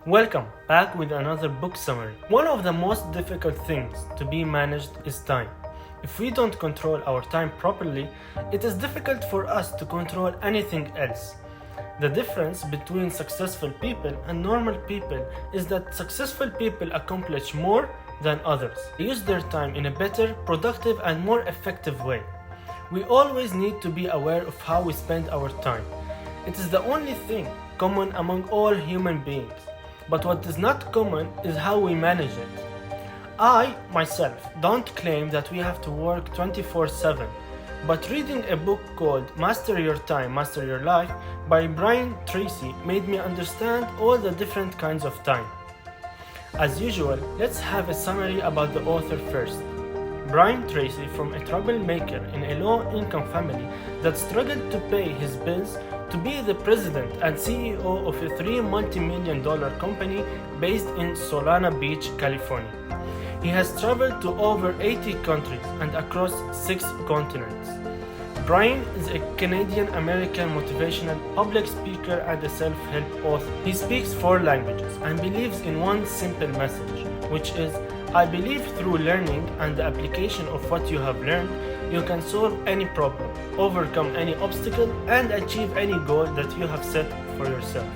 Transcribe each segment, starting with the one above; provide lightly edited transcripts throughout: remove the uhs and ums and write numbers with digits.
Welcome back with another book summary. One of the most difficult things to be managed is time. If we don't control our time properly, it is difficult for us to control anything else. The difference between successful people and normal people is that successful people accomplish more than others. They use their time in a better, productive, and more effective way. We always need to be aware of how we spend our time. It is the only thing common among all human beings. But what is not common is how we manage it. I, myself, don't claim that we have to work 24/7, but reading a book called Master Your Time, Master Your Life by Brian Tracy made me understand all the different kinds of time. As usual, let's have a summary about the author first. Brian Tracy, from a troublemaker in a low-income family that struggled to pay his bills, to be the president and CEO of a $3 multi-million company based in Solana Beach, California. He has traveled to over 80 countries and across 6 continents. Brian is a Canadian-American motivational public speaker and a self-help author. He speaks 4 languages and believes in one simple message, which is, I believe through learning and the application of what you have learned, you can solve any problem, overcome any obstacle, and achieve any goal that you have set for yourself.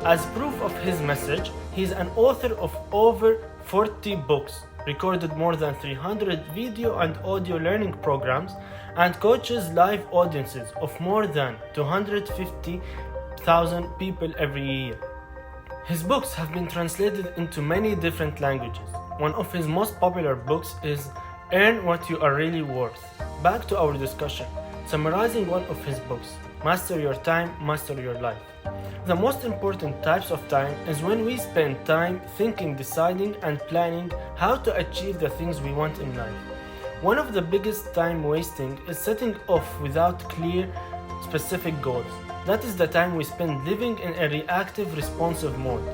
As proof of his message, he is an author of over 40 books, recorded more than 300 video and audio learning programs, and coaches live audiences of more than 250,000 people every year. His books have been translated into many different languages. One of his most popular books is Earn What You Are Really Worth. Back to our discussion, summarizing one of his books, Master Your Time, Master Your Life. The most important types of time is when we spend time thinking, deciding, and planning how to achieve the things we want in life. One of the biggest time wasting is setting off without clear, specific goals. That is the time we spend living in a reactive, responsive mode.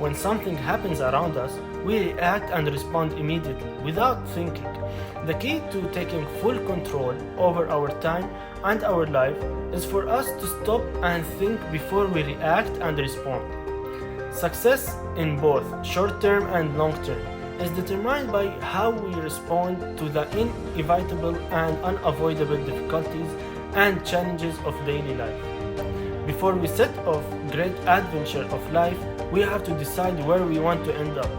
When something happens around us, we react and respond immediately, without thinking. The key to taking full control over our time and our life is for us to stop and think before we react and respond. Success in both short-term and long-term is determined by how we respond to the inevitable and unavoidable difficulties and challenges of daily life. Before we set off great adventure of life, we have to decide where we want to end up.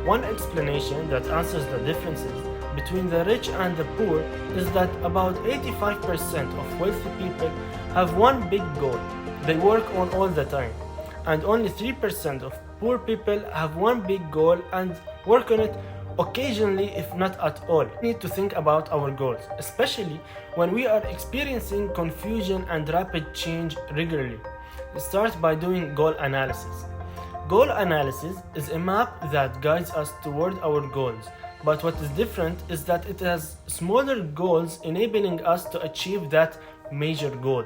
One explanation that answers the differences between the rich and the poor is that about 85% of wealthy people have one big goal they work on all the time, and only 3% of poor people have one big goal and work on it occasionally, if not at all. We need to think about our goals, especially when we are experiencing confusion and rapid change regularly. Start by doing goal analysis. Goal analysis is a map that guides us toward our goals, but what is different is that it has smaller goals enabling us to achieve that major goal.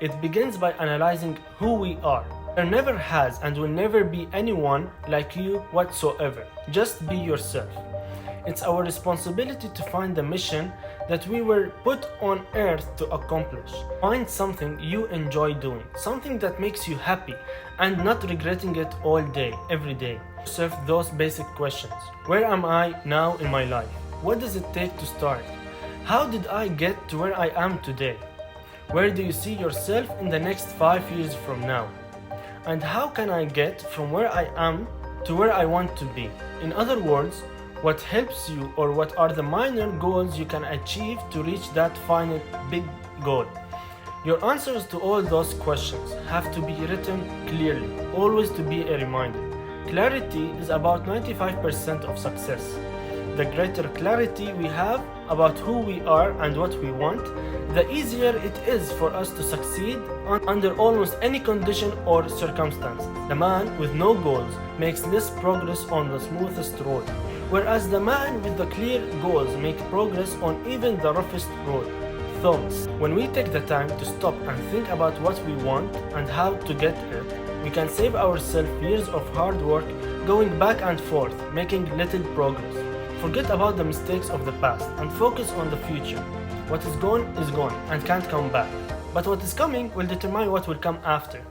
It begins by analyzing who we are. There never has and will never be anyone like you whatsoever. Just be yourself. It's our responsibility to find the mission that we were put on earth to accomplish. Find something you enjoy doing, something that makes you happy and not regretting it all day, every day. Ask yourself those basic questions. Where am I now in my life? What does it take to start? How did I get to where I am today? Where do you see yourself in the next 5 years from now? And how can I get from where I am to where I want to be? In other words, what helps you or what are the minor goals you can achieve to reach that final big goal? Your answers to all those questions have to be written clearly, always to be a reminder. Clarity is about 95% of success. The greater clarity we have about who we are and what we want, the easier it is for us to succeed under almost any condition or circumstance. The man with no goals makes less progress on the smoothest road, whereas the man with the clear goals makes progress on even the roughest road. Thoughts. When we take the time to stop and think about what we want and how to get it, we can save ourselves years of hard work going back and forth, making little progress. Forget about the mistakes of the past and focus on the future. What is gone and can't come back. But what is coming will determine what will come after.